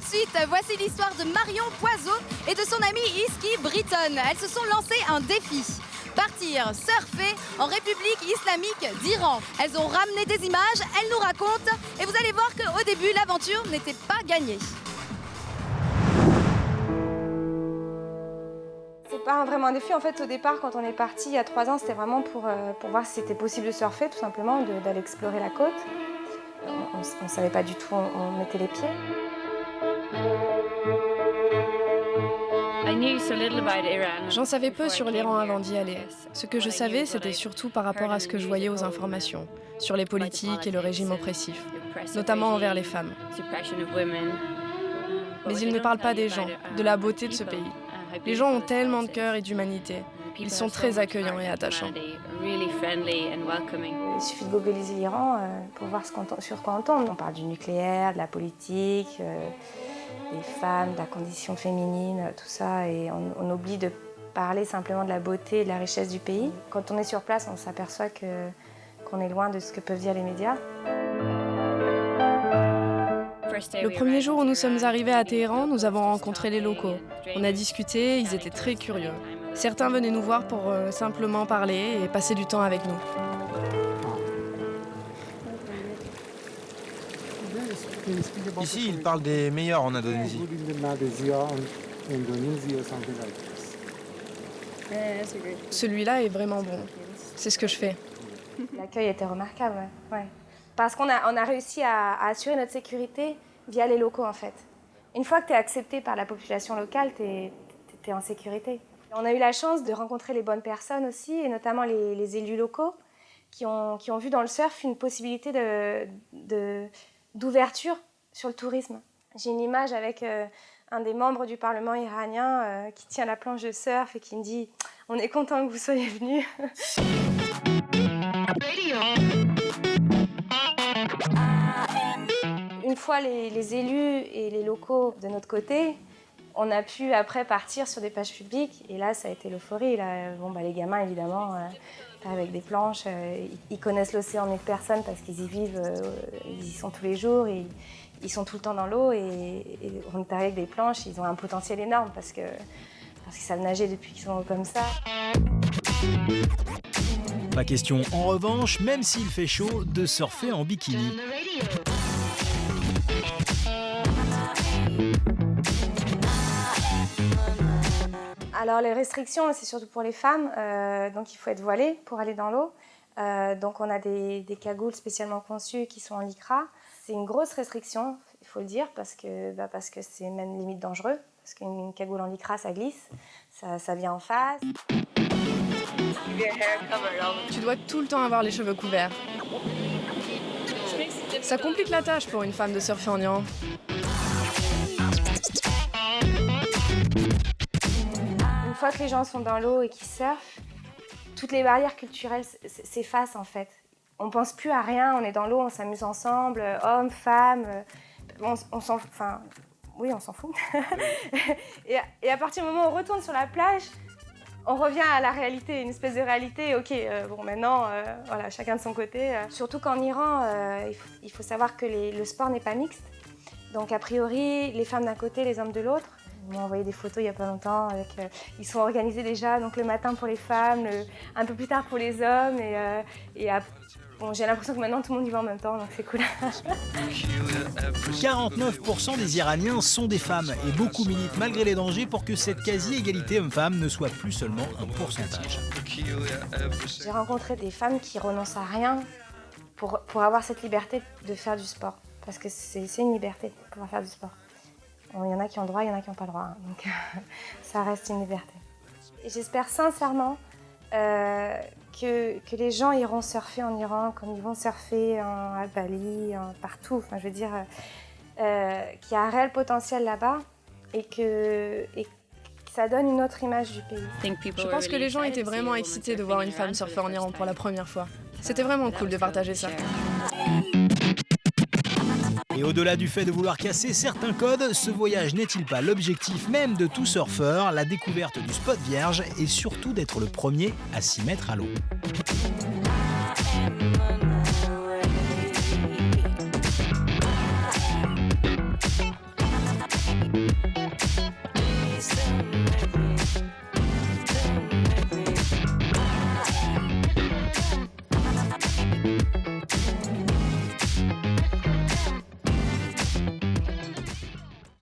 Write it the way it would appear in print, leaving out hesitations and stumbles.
suite, voici l'histoire de Marion Poiseau et de son amie Iski Britton. Elles se sont lancées un défi. Partir surfer en République islamique d'Iran. Elles ont ramené des images, elles nous racontent et vous allez voir qu'au début, l'aventure n'était pas gagnée. C'est pas vraiment un défi. En fait, au départ, quand on est parti il y a 3 ans, c'était vraiment pour voir si c'était possible de surfer, tout simplement, d'aller explorer la côte. On ne savait pas du tout où on mettait les pieds. J'en savais peu sur l'Iran avant d'y aller. Ce que je savais, c'était surtout par rapport à ce que je voyais aux informations, sur les politiques et le régime oppressif, notamment envers les femmes. Mais ils ne parlent pas des gens, de la beauté de ce pays. Les gens ont tellement de cœur et d'humanité. Ils sont très accueillants et attachants. Il suffit de googliser l'Iran pour voir sur quoi on tombe. On parle du nucléaire, de la politique, des femmes, de la condition féminine, tout ça. Et on oublie de parler simplement de la beauté et de la richesse du pays. Quand on est sur place, on s'aperçoit qu'on est loin de ce que peuvent dire les médias. Le premier jour où nous sommes arrivés à Téhéran, nous avons rencontré les locaux. On a discuté, ils étaient très curieux. Certains venaient nous voir pour simplement parler et passer du temps avec nous. Ici, ils parlent des meilleurs en Indonésie. Celui-là est vraiment bon. C'est ce que je fais. L'accueil était remarquable, ouais. Parce qu'on a réussi à assurer notre sécurité via les locaux, en fait. Une fois que tu es accepté par la population locale, tu es en sécurité. On a eu la chance de rencontrer les bonnes personnes aussi, et notamment les élus locaux, qui ont vu dans le surf une possibilité d'ouverture sur le tourisme. J'ai une image avec un des membres du Parlement iranien qui tient la planche de surf et qui me dit « On est content que vous soyez venus ». Une fois les élus et les locaux de notre côté, on a pu après partir sur des plages publiques et là ça a été l'euphorie. Les gamins évidemment avec des planches, ils connaissent l'océan mieux que personne parce qu'ils y vivent, ils y sont tous les jours, et ils sont tout le temps dans l'eau et on est avec des planches, ils ont un potentiel énorme parce qu'ils savent nager depuis qu'ils sont comme ça. Pas question en revanche, même s'il fait chaud, de surfer en bikini. Alors les restrictions, c'est surtout pour les femmes, donc il faut être voilée pour aller dans l'eau. Donc on a des cagoules spécialement conçues qui sont en lycra. C'est une grosse restriction, il faut le dire, parce que c'est même limite dangereux, parce qu'une cagoule en lycra, ça glisse, ça vient en face. Tu dois tout le temps avoir les cheveux couverts. Ça complique la tâche pour une femme de surfer en Iran. Une fois que les gens sont dans l'eau et qu'ils surfent, toutes les barrières culturelles s'effacent en fait. On pense plus à rien, on est dans l'eau, on s'amuse ensemble, hommes, femmes, on s'en fout. et à partir du moment où on retourne sur la plage, on revient à la réalité, une espèce de réalité. Ok, maintenant, voilà, chacun de son côté. Surtout qu'en Iran, il faut savoir que le sport n'est pas mixte. Donc a priori, les femmes d'un côté, les hommes de l'autre. Ils m'ont envoyé des photos il n'y a pas longtemps. Ils sont organisés déjà, donc le matin pour les femmes, un peu plus tard pour les hommes. J'ai l'impression que maintenant tout le monde y va en même temps, donc c'est cool. 49% des Iraniens sont des femmes et beaucoup militent malgré les dangers pour que cette quasi-égalité homme-femme ne soit plus seulement un pourcentage. J'ai rencontré des femmes qui renoncent à rien pour avoir cette liberté de faire du sport. Parce que c'est une liberté de pouvoir faire du sport. Il y en a qui ont le droit, il y en a qui n'ont pas le droit. Donc ça reste une liberté. Et j'espère sincèrement que les gens iront surfer en Iran comme ils vont surfer à Bali, partout. Enfin, je veux dire qu'il y a un réel potentiel là-bas et que ça donne une autre image du pays. Je pense que les gens étaient vraiment excités de voir une femme surfer en Iran pour la première fois. C'était vraiment cool de partager ça. Et au-delà du fait de vouloir casser certains codes, ce voyage n'est-il pas l'objectif même de tout surfeur, la découverte du spot vierge et surtout d'être le premier à s'y mettre à l'eau.